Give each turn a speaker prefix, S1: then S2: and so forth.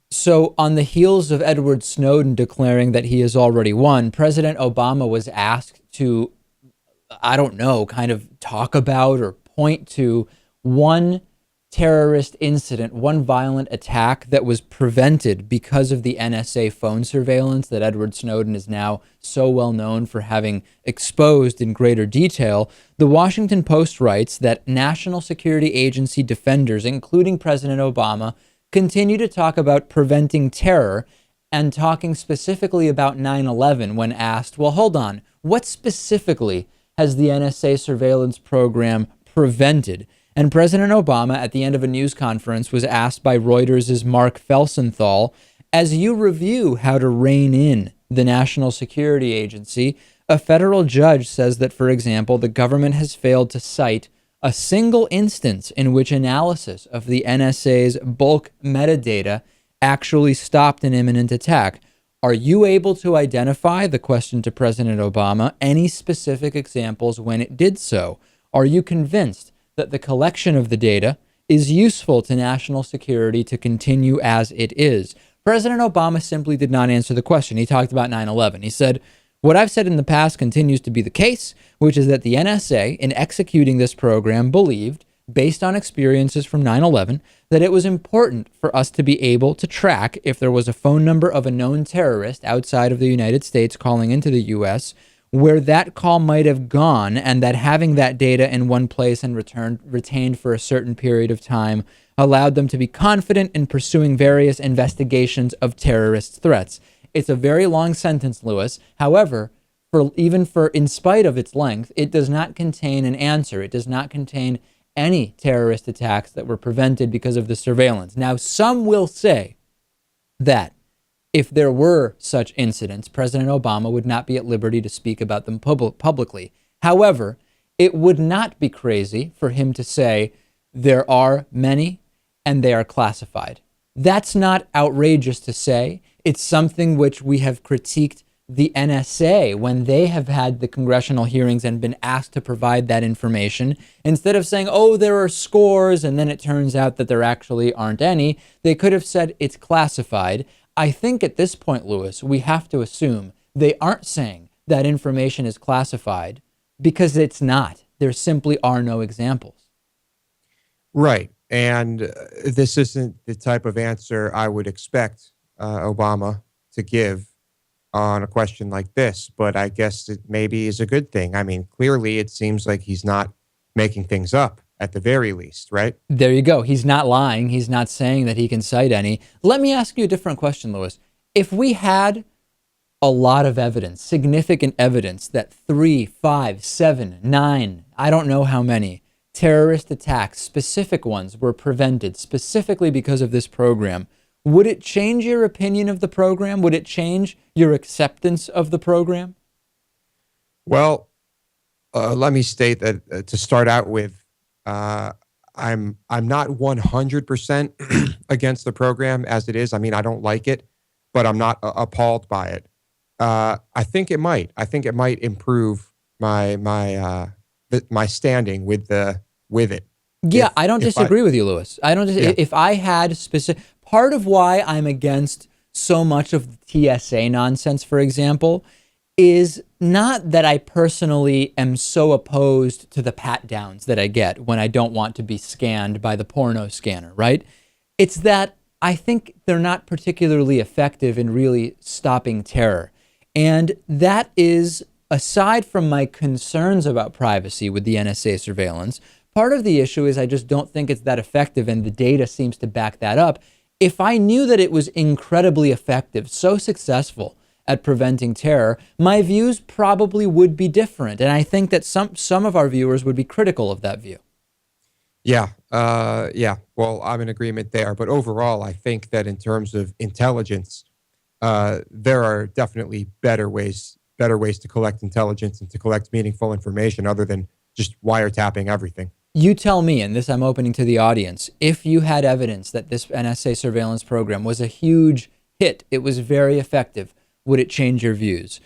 S1: So, on the heels of Edward Snowden declaring that he has already won, President Obama was asked to, I don't know, kind of talk about or point to one terrorist incident, one violent attack that was prevented because of the NSA phone surveillance that Edward Snowden is now so well known for having exposed in greater detail. The Washington Post writes that National Security Agency defenders, including President Obama, continue to talk about preventing terror and talking specifically about 9/11 when asked, well, hold on, what specifically has the NSA surveillance program prevented? And President Obama, at the end of a news conference, was asked by Reuters' Mark Felsenthal, as you review how to rein in the National Security Agency, a federal judge says that, for example, the government has failed to cite a single instance in which analysis of the NSA's bulk metadata actually stopped an imminent attack. Are you able to identify, the question to President Obama, any specific examples when it did so? Are you convinced that the collection of the data is useful to national security to continue as it is? President Obama simply did not answer the question. He talked about 9/11. He said, what I've said in the past continues to be the case, which is that the NSA, in executing this program, believed, based on experiences from 9/11, that it was important for us to be able to track if there was a phone number of a known terrorist outside of the United States calling into the U.S., where that call might have gone, and that having that data in one place and retained for a certain period of time allowed them to be confident in pursuing various investigations of terrorist threats. It's a very long sentence, Lewis. However, in spite of its length, it does not contain an answer. It does not contain any terrorist attacks that were prevented because of the surveillance. Now, some will say that if there were such incidents, President Obama would not be at liberty to speak about them publicly. However, it would not be crazy for him to say there are many and they are classified. That's not outrageous to say. It's something which we have critiqued the NSA when they have had the congressional hearings and been asked to provide that information. Instead of saying, oh, there are scores, and then it turns out that there actually aren't any, they could have said it's classified. I think at this point, Lewis, we have to assume they aren't saying that information is classified because it's not. There simply are no examples.
S2: Right. And this isn't the type of answer I would expect Obama to give on a question like this, but I guess it maybe is a good thing. I mean, clearly it seems like he's not making things up at the very least, right?
S1: There you go. He's not lying. He's not saying that he can cite any. Let me ask you a different question, Lewis. If we had a lot of evidence, significant evidence that 3, 5, 7, 9, I don't know how many terrorist attacks, specific ones, were prevented specifically because of this program, would it change your opinion of the program? Would it change your acceptance of the program?
S2: Well, let me state that to start out with, I'm not 100% against the program as it is. I mean, I don't like it, but I'm not appalled by it. I think it might. I think it might improve my standing with it.
S1: Yeah, I don't disagree with you, Lewis. I don't.
S2: Yeah.
S1: If I had specific, part of why I'm against so much of the TSA nonsense, for example, is not that I personally am so opposed to the pat downs that I get when I don't want to be scanned by the porno scanner, right? It's that I think they're not particularly effective in really stopping terror. And that is, aside from my concerns about privacy with the NSA surveillance, part of the issue is I just don't think it's that effective, and the data seems to back that up. If I knew that it was incredibly effective, so successful at preventing terror, my views probably would be different. And I think that some of our viewers would be critical of that view.
S2: Yeah. Yeah. Well, I'm in agreement there. But overall, I think that in terms of intelligence, there are definitely better ways to collect intelligence and to collect meaningful information other than just wiretapping everything.
S1: You tell me, and this I'm opening to the audience, if you had evidence that this NSA surveillance program was a huge hit, it was very effective, would it change your views?